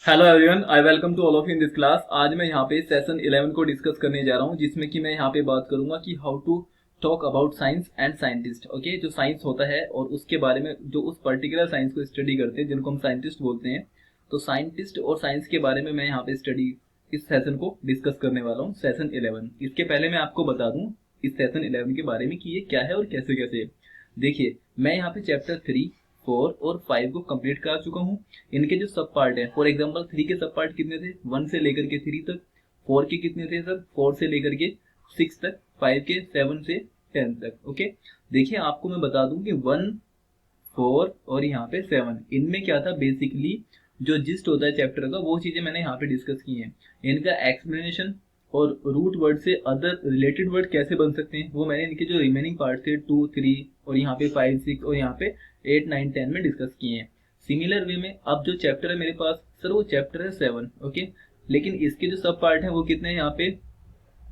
Hello everyone, I welcome to all of you in this class. आज मैं यहाँ पे सेशन 11 को डिस्कस करने जा रहा हूँ, जिसमें कि मैं यहाँ पे बात करूंगा कि how to talk about science and scientist. Okay, जो साइंस होता है और उसके बारे में जो उस पर्टिकुलर साइंस को स्टडी करते हैं, जिनको हम साइंटिस्ट बोलते हैं। तो साइंटिस्ट और साइंस के बारे में मैं यहाँ पे स्टडी इस सेशन को डिस्कस करने वाला हूँ, सेशन 11। इसके पहले मैं आपको बता दूँ इस सेशन 11 के बारे में कि ये क्या है और कैसे कैसे। देखिए, मैं यहाँ पे चैप्टर 3, 4 और 5 को कंप्लीट कर चुका हूँ। इनके जो सब पार्ट है, फॉर एग्जांपल 3 के सब पार्ट कितने थे, 1 से लेकर के 3 तक। 4 के कितने थे सर, 4 से लेकर के 6 तक। 5 के 7 से 10 तक। ओके, देखिए आपको मैं बता दूं कि 1, 4 और यहाँ पे 7, इनमें क्या था बेसिकली, जो जिस्ट होता है चैप्टर का, वो चीजें मैंने यहाँ पे डिस्कस की हैं। इनका एक्सप्लेनेशन और रूट वर्ड से अदर रिलेटेड वर्ड कैसे बन सकते हैं, वो मैंने इनके जो रिमेनिंग पार्ट थे 2, 3 और यहाँ पे 5, 6 और यहाँ पे 8, 9, 10 में डिस्कस किए हैं। सिमिलर वे में अब जो चैप्टर है मेरे पास सर, वो चैप्टर है 7। ओके, लेकिन इसके जो सब पार्ट हैं वो कितने हैं यहाँ पे,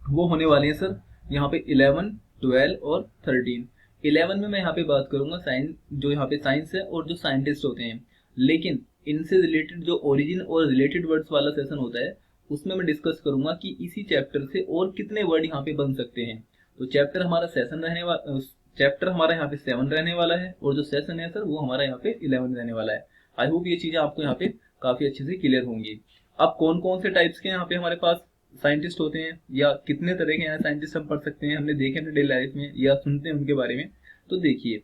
वो होने वाले हैं सर यहाँ पे 11, 12 और 13। 11 में मैं यहाँ पे बात करूंगा साइंस, जो यहाँ पे साइंस है और जो साइंटिस्ट होते हैं। लेकिन इनसे रिलेटेड जो ओरिजिन और रिलेटेड वर्ड्स वाला सेशन होता है, उसमें मैं डिस्कस करूंगा कि इसी चैप्टर से और कितने वर्ड यहाँ पे बन सकते हैं। तो चैप्टर हमारा सेशन रहने वाला, चैप्टर हमारा यहाँ पे 7 रहने वाला है और जो सेशन है सर वो हमारा यहाँ पे 11 रहने वाला है। आई होप ये चीजें आपको यहाँ पे काफी अच्छे से क्लियर होंगी। अब कौन कौन से टाइप्स के यहाँ पे हमारे पास साइंटिस्ट होते हैं, या कितने तरह के यहाँ साइंटिस्ट हम पढ़ सकते हैं, हमने देखे अपने डेली लाइफ में या सुनते हैं उनके बारे में। तो देखिए,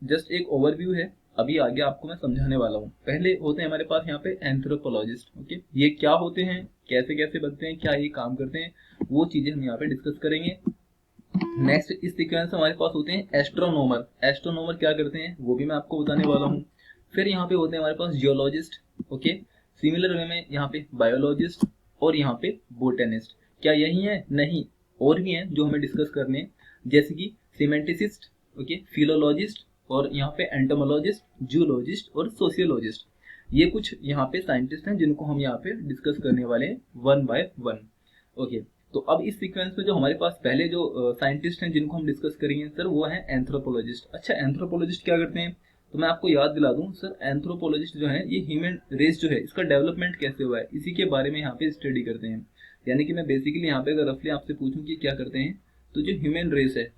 जस्ट एक ओवरव्यू है, अभी आगे आपको मैं समझाने वाला हूँ। पहले होते हैं हमारे पास यहाँ पे एंथ्रोपोलॉजिस्ट। ओके, ये क्या होते हैं, कैसे कैसे बनते हैं, क्या ये काम करते हैं, वो चीजें हम यहाँ पे डिस्कस करेंगे। नेक्स्ट इस सीक्वेंस में हमारे पास होते हैं एस्ट्रोनोमर। एस्ट्रोनोमर क्या करते हैं वो भी मैं आपको बताने वाला हूँ। फिर यहाँ पे होते हैं हमारे पास जियोलॉजिस्ट। ओके, सिमिलर वे में यहाँ पे बायोलॉजिस्ट और यहाँ पे बोटेनिस्ट। क्या यही है? नहीं, और भी हैं जो हमें डिस्कस करने हैं, जैसे कि सीमेंटिसिस्ट, ओके, फिलोलॉजिस्ट और यहाँ पे एंटोमोलॉजिस्ट, जूलॉजिस्ट और सोशियोलॉजिस्ट। ये कुछ यहाँ पे साइंटिस्ट हैं जिनको हम यहाँ पे डिस्कस करने वाले हैं वन बाय वन। ओके, तो अब इस सीक्वेंस में जो हमारे पास पहले जो साइंटिस्ट हैं जिनको हम डिस्कस करेंगे सर, वो है एंथ्रोपोलॉजिस्ट। अच्छा, एंथ्रोपोलॉजिस्ट क्या करते हैं, तो मैं आपको याद दिला दूं सर, एंथ्रोपोलॉजिस्ट जो है, ये ह्यूमन रेस जो है इसका डेवलपमेंट कैसे हुआ है, इसी के बारे में यहाँ पे स्टडी करते हैं। यानी कि मैं बेसिकली यहाँ पे अगर रफली आपसे पूछूं कि क्या करते हैं, तो जो ह्यूमन रेस है,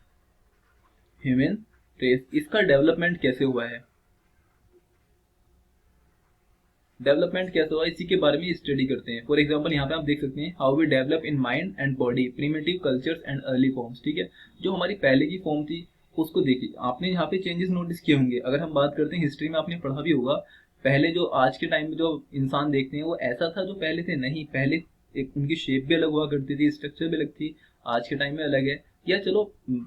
ह्यूमन रेस, इसका डेवलपमेंट कैसे हुआ है, डेवलपमेंट कैसे हुआ, इसी के बारे में स्टडी करते हैं। फॉर एग्जांपल यहाँ पे आप देख सकते हैं, how we develop in mind and body, primitive cultures and early forms. ठीक है, जो हमारी पहले की फॉर्म थी उसको देखिए, आपने यहाँ पे चेंजेस नोटिस किए होंगे। अगर हम बात करते हैं हिस्ट्री में, आपने पढ़ा भी होगा, पहले जो आज के टाइम में जो इंसान देखते हैं वो ऐसा था जो पहले थे नहीं। पहले एक उनकी शेप भी अलग हुआ करती थी, स्ट्रक्चर भी अलग थी, आज के टाइम में अलग है। या चलो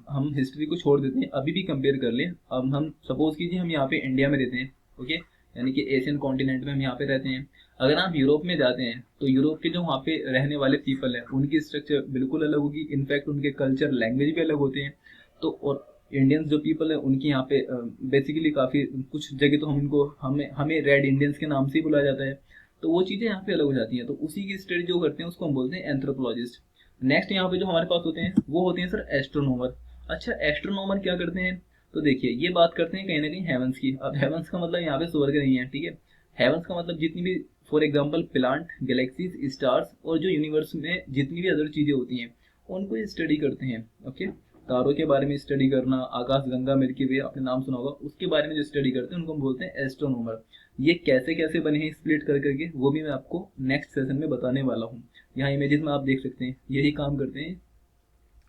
हम हिस्ट्री को छोड़ देते हैं, अभी भी कंपेयर कर लें। अब हम सपोज कीजिए हम यहाँ पे इंडिया में रहते हैं, ओके, यानी कि एशियन कॉन्टिनेंट में हम यहाँ पे रहते हैं। अगर आप यूरोप में जाते हैं तो यूरोप के जो वहाँ पे रहने वाले पीपल हैं, उनकी स्ट्रक्चर बिल्कुल अलग होगी, इनफैक्ट उनके कल्चर, लैंग्वेज भी अलग होते हैं। तो और इंडियंस जो पीपल है उनकी यहाँ पे बेसिकली काफ़ी कुछ जगह तो हम इनको, हमें हमें रेड इंडियंस के नाम से ही बुलाया जाता है। तो वो चीज़ें यहाँ पे अलग हो जाती हैं, तो उसी की स्टडी जो करते हैं उसको हम बोलते हैं एंथ्रोपोलॉजिस्ट। नेक्स्ट यहाँ पे जो हमारे पास होते हैं वो होते हैं सर एस्ट्रोनोमर। अच्छा, एस्ट्रोनोमर क्या करते हैं, तो देखिए ये बात करते हैं कहीं ना कहीं हेवंस की। अब हेवंस का मतलब यहाँ पे स्वर्ग नहीं है, ठीक है। हेवंस का मतलब जितनी भी, for example plant, galaxies, stars और जो यूनिवर्स में जितनी भी अदर चीजें होती हैं उनको स्टडी करते हैं। ओके, तारों के बारे में स्टडी करना, आकाश गंगा, मिल्की वे, आपने नाम सुना होगा, उसके बारे में जो स्टडी करते हैं उनको हम बोलते हैं एस्ट्रोनोमर। ये कैसे कैसे बने हैं स्प्लिट कर करके, वो भी मैं आपको नेक्स्ट सेशन में बताने वाला हूँ। यहाँ इमेजेस में आप देख सकते हैं, यही काम करते हैं,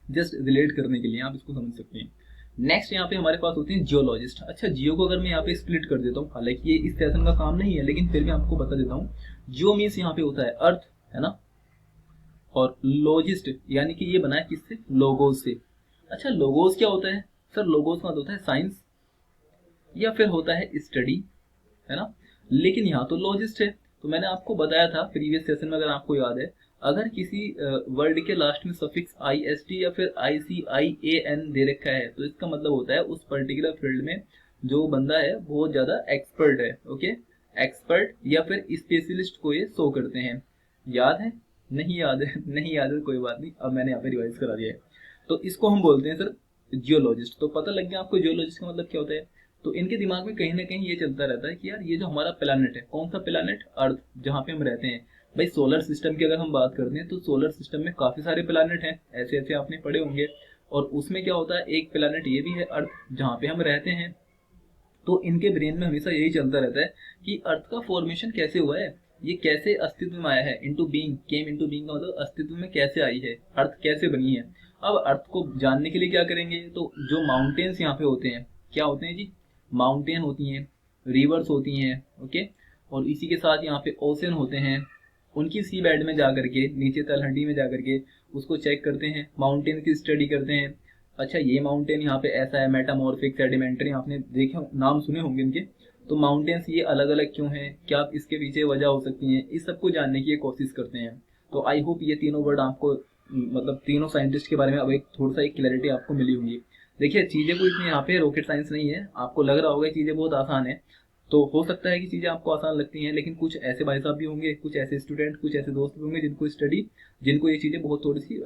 जस्ट रिलेट करने के लिए आप इसको समझ सकते हैं। नेक्स्ट यहाँ पे हमारे पास होते हैं जियोलॉजिस्ट। अच्छा, जियो को अगर मैं यहाँ पे स्प्लिट कर देता हूँ, हालांकि ये इस सेशन का काम नहीं है लेकिन फिर भी आपको बता देता हूँ। जियो मीन्स यहाँ पे होता है अर्थ, है ना, और लॉजिस्ट यानी कि ये बना है किससे, लोगोस से। अच्छा, लोगोस क्या होता है सर, लोगोस का मतलब होता है साइंस या फिर होता है स्टडी, है ना। लेकिन यहाँ तो लॉजिस्ट है, तो मैंने आपको बताया था प्रीवियस सेशन में, अगर आपको याद है, अगर किसी वर्ड के लास्ट में सफिक्स आई एस टी या फिर आई सी आई ए एन दे रखा है, तो इसका मतलब होता है उस पर्टिकुलर फील्ड में जो बंदा है बहुत ज्यादा एक्सपर्ट है। ओके, एक्सपर्ट या फिर स्पेशलिस्ट को ये शो करते हैं। याद है? नहीं याद है? नहीं याद है, कोई बात नहीं, अब मैंने यहाँ पे रिवाइज करा दिया है। तो इसको हम बोलते हैं सर जियोलॉजिस्ट। तो पता लग गया आपको जियोलॉजिस्ट का मतलब क्या होता है। तो इनके दिमाग में कहीं ना कहीं ये चलता रहता है कि यार ये जो हमारा प्लानट है, कौन सा प्लानट, अर्थ, जहाँ पे हम रहते हैं। भाई सोलर सिस्टम की अगर हम बात करते हैं तो सोलर सिस्टम में काफी सारे प्लानट हैं, ऐसे ऐसे आपने पढ़े होंगे। और उसमें क्या होता है, एक प्लानट ये भी है अर्थ, जहाँ पे हम रहते हैं। तो इनके ब्रेन में हमेशा यही चलता रहता है कि अर्थ का फॉर्मेशन कैसे हुआ है, ये कैसे अस्तित्व में आया है, into being, came into being का मतलब अस्तित्व में कैसे आई है, अर्थ कैसे बनी है। अब अर्थ को जानने के लिए क्या करेंगे, तो जो माउंटेन्स यहाँ पे होते हैं, क्या होते हैं जी, माउंटेन होती हैं, रिवर्स होती हैं, ओके। और इसी के साथ यहाँ पे ओशन होते हैं, उनकी सी बेड में जा करके, नीचे तलहटी में जा करके उसको चेक करते हैं, माउंटेन की स्टडी करते हैं। अच्छा ये माउंटेन यहाँ पे ऐसा है, मेटामॉर्फिक, सेडिमेंट्री, आपने देखे नाम सुने होंगे इनके। तो माउंटेन्स ये अलग अलग क्यों हैं, क्या इसके पीछे वजह हो सकती है, इस सब को जानने की ये कोशिश करते हैं। तो आई होप ये तीनों वर्ड आपको, मतलब तीनों साइंटिस्ट के बारे में अब एक थोड़ा सा एक क्लैरिटी आपको मिली होंगी। देखिए चीजें कोई इतनी यहाँ पे रॉकेट साइंस नहीं है, आपको लग रहा होगा चीजें बहुत आसान है। तो हो सकता है कि चीजें आपको आसान लगती हैं, लेकिन कुछ ऐसे भाई साहब भी होंगे, कुछ ऐसे स्टूडेंट, कुछ ऐसे दोस्त भी होंगे जिनको ये चीजें बहुत थोड़ी सी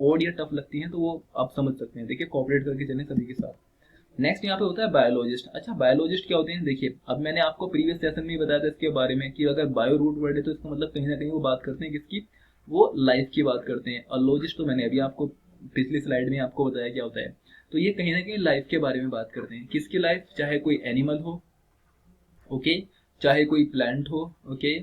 ओड या टफ लगती हैं, तो वो आप समझ सकते हैं। देखिए कॉपरेट करके चलें सभी के साथ। नेक्स्ट यहाँ पे होता है बायोलॉजिस्ट। अच्छा बायोलॉजिस्ट क्या होते हैं, देखिए अब मैंने आपको प्रीवियस सेशन में ही बताया था इसके बारे में कि अगर बायो रूट वर्ड है तो इसका मतलब कहीं ना कहीं वो बात करते हैं किसकी, वो लाइफ की बात करते हैं। और लॉजिस्ट तो मैंने अभी आपको पिछली स्लाइड में आपको बताया क्या होता है। तो ये कहीं ना कहीं लाइफ के बारे में बात करते हैं, किसकी लाइफ, चाहे कोई एनिमल हो, ओके, चाहे कोई प्लांट हो, ओके,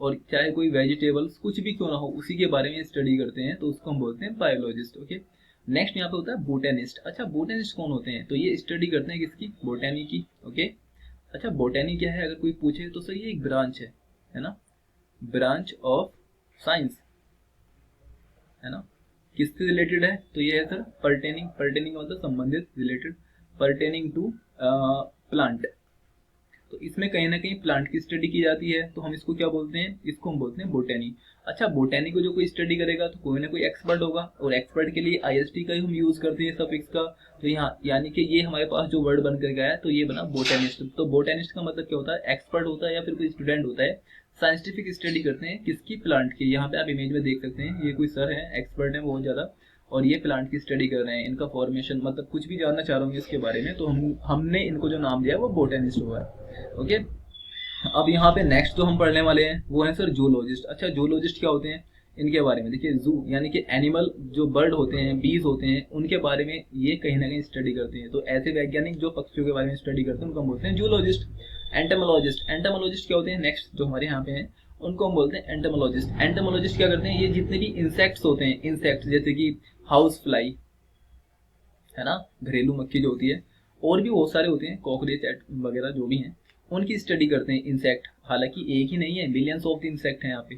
और चाहे कोई वेजिटेबल्स, कुछ भी क्यों ना हो, उसी के बारे में स्टडी करते हैं, तो उसको हम बोलते हैं बायोलॉजिस्ट, ओके। नेक्स्ट यहाँ पे होता है बोटेनिस्ट। अच्छा बोटेनिस्ट कौन होते हैं, तो ये स्टडी करते हैं किसकी, बोटेनी की, ओके। अच्छा बोटेनी क्या है, अगर कोई पूछे तो सर ये एक ब्रांच है ना, ब्रांच ऑफ साइंस, है ना। किससे रिलेटेड है, तो ये है सर पर्टेनिंग, पर्टेनिंग मतलब संबंधित, रिलेटेड, पर्टेनिंग टू प्लांट। तो इसमें कहीं ना कहीं प्लांट की स्टडी की जाती है, तो हम इसको क्या बोलते हैं, इसको हम बोलते हैं बोटेनी। अच्छा बोटेनी को जो कोई स्टडी करेगा तो कोई ना कोई एक्सपर्ट होगा, और एक्सपर्ट के लिए आईएसटी का ही हम यूज करते हैं सफिक्स का। तो यहाँ यानी कि ये हमारे पास जो वर्ड बन कर गया है, तो ये बना बोटेनिस्ट। तो बोटेनिस्ट का मतलब क्या होता है, एक्सपर्ट होता है या फिर कोई स्टूडेंट होता है, साइंटिफिक स्टडी करते हैं किसकी, प्लांट की। यहाँ पे आप इमेज में देख सकते हैं, ये कोई सर है, एक्सपर्ट है बहुत ज्यादा, और ये प्लांट की स्टडी कर रहे हैं, इनका फॉर्मेशन, मतलब कुछ भी जानना चाह रहे होंगे इसके बारे में, तो हमने इनको जो नाम दिया है वो बोटेनिस्ट हुआ है, ओके। अब यहाँ पे नेक्स्ट जो हम पढ़ने वाले हैं वो है सर जूलॉजिस्ट। अच्छा जूलॉजिस्ट क्या होते हैं, इनके बारे में देखिए, जू यानी कि एनिमल, जो बर्ड होते हैं, बीज होते हैं, उनके बारे में ये कहीं ना कहीं स्टडी करते हैं। तो ऐसे वैज्ञानिक जो पक्षियों के बारे में स्टडी करते हैं उनको हम बोलते हैं जूलॉजिस्ट। एंटमोलॉजिस्ट, एंटमोलॉजिस्ट क्या होते हैं, नेक्स्ट जो हमारे यहाँ पे हैं उनको हम बोलते हैं एंटमोलॉजिस्ट। एंटमोलॉजिस्ट क्या करते हैं, ये जितने भी इंसेक्ट्स होते हैं, इंसेक्ट्स जैसे कि हाउस फ्लाई, है ना, घरेलू मक्खी जो होती है, और भी बहुत सारे होते हैं, कॉकरोच वगैरह जो भी हैं, उनकी स्टडी करते हैं। इंसेक्ट, हालांकि एक ही नहीं है, मिलियंस ऑफ इंसेक्ट हैं यहाँ पे,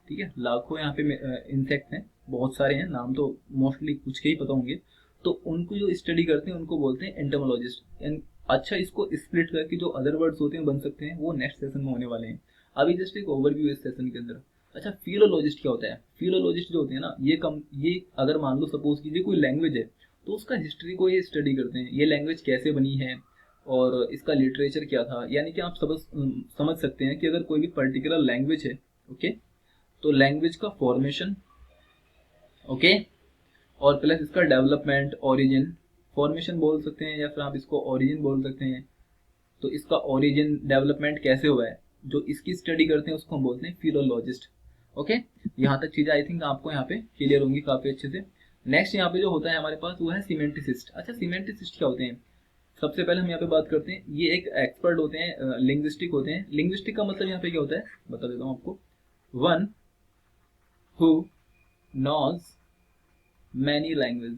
ठीक है, लाखों यहाँ पे इंसेक्ट हैं, बहुत सारे हैं, नाम तो मोस्टली कुछ के ही पता होंगे। तो उनको जो स्टडी करते हैं उनको बोलते हैं एंटोमोलॉजिस्ट। अच्छा इसको स्प्लिट करके जो अदर वर्ड्स होते हैं बन सकते हैं, वो नेक्स्ट सेशन में होने वाले हैं, अभी जस्ट एक ओवरव्यू इस सेशन के अंदर। अच्छा फिलोलॉजिस्ट क्या होता है, फिलोलॉजिस्ट जो होते हैं ना, ये अगर मान लो सपोज कीजिए कोई लैंग्वेज है, तो उसका हिस्ट्री को ये स्टडी करते हैं, ये लैंग्वेज कैसे बनी है और इसका लिटरेचर क्या था। यानी कि आप समझ सकते हैं कि अगर कोई भी पर्टिकुलर लैंग्वेज है, ओके, तो लैंग्वेज का फॉर्मेशन, ओके, और प्लस इसका डेवलपमेंट, ओरिजिन, फॉर्मेशन बोल सकते हैं या फिर आप इसको ओरिजिन बोल सकते हैं। तो इसका ओरिजिन, डेवलपमेंट कैसे हुआ है, जो इसकी स्टडी करते हैं उसको हम बोलते हैं फिलोलॉजिस्ट, ओके। यहाँ तक चीजें आई थिंक आपको यहाँ पे क्लियर होंगी काफी अच्छे से। नेक्स्ट यहाँ पे जो होता है हमारे पास वो है सीमेंटिसिस्ट। अच्छा सीमेंटिसिस्ट क्या होते हैं, सबसे पहले हम यहाँ पे बात करते हैं, ये एक एक्सपर्ट होते हैं, लिंग्विस्टिक होते हैं। लिंग्विस्टिक का मतलब यहाँ पे क्या होता है बता देता हूँ आपको, वन हु नॉज मैनी लैंग्वेज,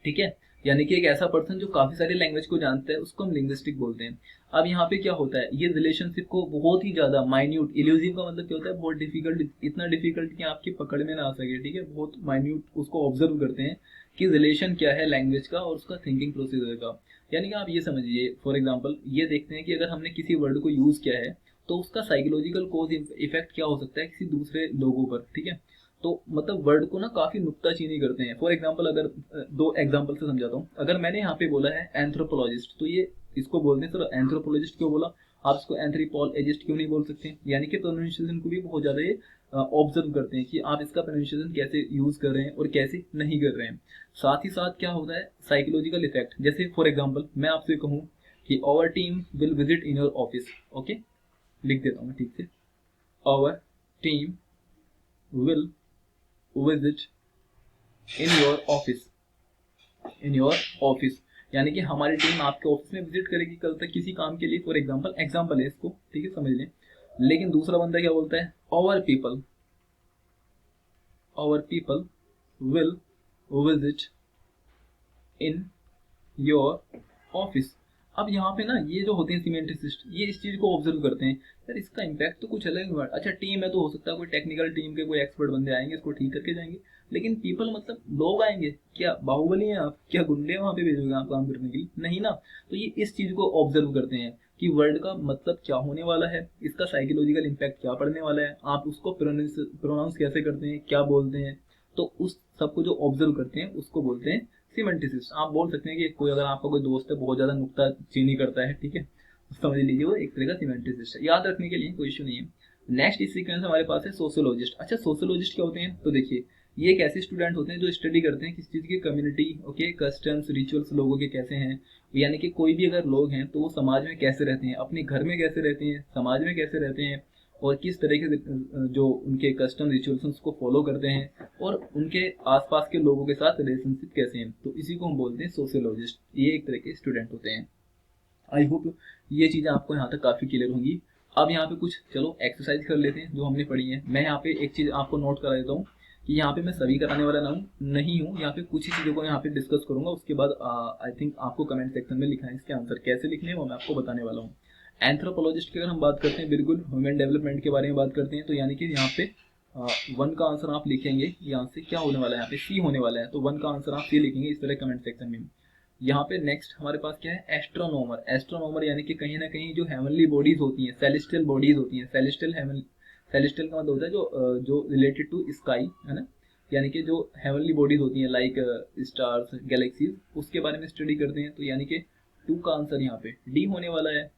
ठीक है, यानी कि एक ऐसा पर्सन जो काफी सारी लैंग्वेज को जानता है उसको हम लिंग्विस्टिक बोलते हैं। अब यहाँ पे क्या होता है, ये रिलेशनशिप को बहुत ही ज्यादा माइन्यूट, इल्यूसिव का मतलब क्या होता है, बहुत डिफिकल्ट, इतना डिफिकल्ट कि आपकी पकड़ में ना आ सके, ठीक है, बहुत माइन्यूट उसको ऑब्जर्व करते हैं कि रिलेशन क्या है लैंग्वेज का और उसका थिंकिंग प्रोसीजर का। यानी कि आप ये समझिए, फॉर एग्जाम्पल ये देखते हैं कि अगर हमने किसी वर्ड को यूज किया है तो उसका साइकोलॉजिकल कोज इफेक्ट क्या हो सकता है किसी दूसरे लोगों पर, ठीक है। तो मतलब वर्ड को ना काफी नुक्ताचीनी करते हैं। फॉर एग्जाम्पल अगर दो एग्जाम्पल से समझाता हूँ, अगर मैंने यहाँ पे बोला है एंथ्रोपोलॉजिस्ट, तो ये इसको बोलते हैं सर एंथ्रोपोलॉजिस्ट क्यों बोला, आप इसको एंथ्रोपोलॉजिस्ट क्यों नहीं बोल सकते, यानी कि प्रोनाउंसिएशन को भी बहुत ज़्यादा ये ऑब्जर्व करते हैं कि आप इसका प्रोनाउंसिएशन कैसे यूज़ कर रहे हैं और कैसे नहीं कर रहे हैं। साथ ही साथ क्या होता है साइकोलॉजिकल इफेक्ट, जैसे फॉर एग्जांपल मैं आपसे कहूँ कि our team will visit in your office, okay लिख देता हूँ ठीक से, our team will visit in your office, in your office, यानी कि हमारी टीम आपके ऑफिस में विजिट करेगी कल तक किसी काम के लिए, फॉर एग्जाम्पल है इसको, ठीक है समझ लें। लेकिन दूसरा बंदा क्या बोलता है, our people will visit in your office. अब यहाँ पे ना ये जो होते हैं सीमेंटिसिस्ट, ये इस चीज को ऑब्जर्व करते हैं, यार इसका इम्पैक्ट तो कुछ अलग है। अच्छा टीम है तो हो सकता है कोई टेक्निकल टीम के कोई एक्सपर्ट बंदे आएंगे इसको ठीक करके जाएंगे, लेकिन पीपल मतलब लोग आएंगे, क्या बाहुबली हैं आप, क्या गुंडे वहां पे भेजोगे आप काम करने के लिए, नहीं ना। तो ये इस चीज को ऑब्जर्व करते हैं कि वर्ड का मतलब क्या होने वाला है, इसका साइकोलॉजिकल इम्पैक्ट क्या पड़ने वाला है, आप उसको प्रोनाउंस कैसे करते हैं, क्या बोलते हैं, तो उस सबको जो ऑब्जर्व करते हैं उसको बोलते हैं सीमेंटिसिस्ट। आप बोल सकते हैं कि कोई अगर आपका कोई दोस्त है बहुत ज्यादा नुक्ता चीनी करता है, ठीक है, समझ लीजिए वो एक तरह का सीमेंटिसिस्ट है, याद रखने के लिए कोई इशू नहीं है। नेक्स्ट इस सीक्वेंस हमारे पास है सोशियोलॉजिस्ट। अच्छा सोशियोलॉजिस्ट क्या होते हैं, तो देखिए ये एक ऐसे स्टूडेंट होते हैं जो स्टडी करते हैं किसी चीज की कम्युनिटी, ओके, कस्टम्स रिचुअल्स लोगों के कैसे हैं, यानी कि कोई भी अगर लोग हैं तो वो समाज में कैसे रहते हैं, अपने घर में कैसे रहते हैं, समाज में कैसे रहते हैं, और किस तरह के जो उनके कस्टम रिचुअल्स उसको फॉलो करते हैं, और उनके आसपास के लोगों के साथ रिलेशनशिप कैसे हैं, तो इसी को हम बोलते हैं सोशियोलॉजिस्ट। ये एक तरह के स्टूडेंट होते हैं। आई होप ये चीज़ें आपको यहाँ तक काफ़ी क्लियर होंगी। अब यहाँ पे कुछ चलो एक्सरसाइज कर लेते हैं जो हमने पढ़ी है। मैं यहाँ पे एक चीज़ आपको नोट करा देता हूँ कि यहाँ पे मैं सभी कराने वाला ना नहीं हूँ, यहाँ पे कुछ ही चीज़ों को यहाँ पे डिस्कस करूंगा, उसके बाद आई थिंक आपको कमेंट सेक्शन में लिखना है इसके आंसर कैसे लिखने हैं वो मैं आपको बताने वाला हूँ। एंथ्रोपोलॉजिस्ट की अगर हम बात करते हैं, बिल्कुल ह्यूमन डेवलपमेंट के बारे में बात करते हैं, तो यानी कि यहाँ पे 1 का आंसर आप लिखेंगे, यहाँ से क्या होने वाला है, यहाँ पे सी होने वाला है, तो 1 का आंसर आप सी लिखेंगे इस तरह कमेंट सेक्शन में। यहाँ पे नेक्स्ट हमारे पास क्या है, एस्ट्रोनॉमर। एस्ट्रोनॉमर यानी कि कहीं ना कहीं जो हेवनली बॉडीज होती हैं, सेलेस्टियल बॉडीज होती हैं, सेलेस्टियल का मतलब होता है जो रिलेटेड टू स्काई, है ना, यानी कि जो हेवनली बॉडीज होती हैं लाइक स्टार्स, गैलेक्सीज, उसके बारे में स्टडी करते हैं, तो यानी कि 2 का आंसर यहाँ पे डी होने वाला है।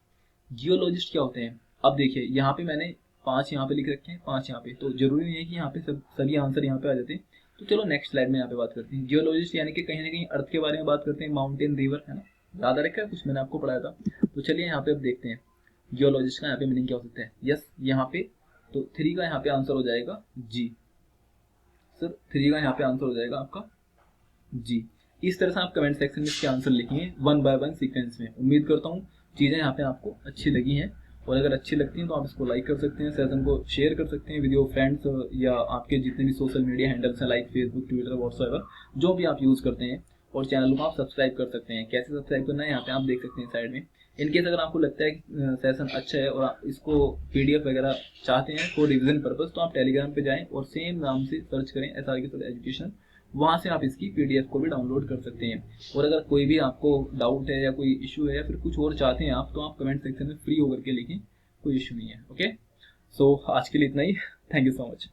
जियोलॉजिस्ट क्या होते हैं, अब देखिए यहाँ पे मैंने 5 यहाँ पे लिख रखे हैं, 5 यहाँ पे, तो जरूरी नहीं है कि यहाँ पे सभी आंसर यहाँ पे आ जाते हैं। तो चलो नेक्स्ट स्लाइड में यहाँ पे बात करते हैं। जियोलॉजिस्ट यानी कि कहीं ना कहीं अर्थ के बारे में बात करते हैं, माउंटेन, रिवर, है ना, याद आ रखा है कुछ मैंने आपको पढ़ाया था। तो चलिए यहाँ पे अब देखते हैं जियोलॉजिस्ट का यहाँ पे मीनिंग क्या हो सकता है। यस यहाँ पे तो 3 का यहाँ पे आंसर हो जाएगा जी सर, 3 का यहाँ पे आंसर हो जाएगा आपका जी। इस तरह से आप कमेंट सेक्शन में इसके आंसर लिखेंगे 1 बाय 1 सीक्वेंस में। उम्मीद करता हूँ चीज़ें यहाँ पे आपको अच्छी लगी हैं, और अगर अच्छी लगती हैं तो आप इसको लाइक कर सकते हैं, सेशन को शेयर कर सकते हैं, वीडियो फ्रेंड्स या आपके जितने भी सोशल मीडिया हैंडल्स हैं लाइक फेसबुक, ट्विटर, व्हाट्सएवर, जो भी आप यूज़ करते हैं, और चैनल को आप सब्सक्राइब कर सकते हैं। कैसे सब्सक्राइब करना है यहाँ पे आप देख सकते हैं साइड में। इनकेस अगर आपको लगता है कि सेशन अच्छा है और आप इसको PDF वगैरह चाहते हैं फॉर रिविजन पर्पज, तो आप टेलीग्राम पे जाएं और सेम नाम से सर्च करें SRK एजुकेशन, वहाँ से आप इसकी PDF को भी डाउनलोड कर सकते हैं। और अगर कोई भी आपको डाउट है या कोई इशू है या फिर कुछ और चाहते हैं आप, तो आप कमेंट सेक्शन में फ्री होकर के लिखें, कोई इशू नहीं है। ओके, सो आज के लिए इतना ही। Thank you so much.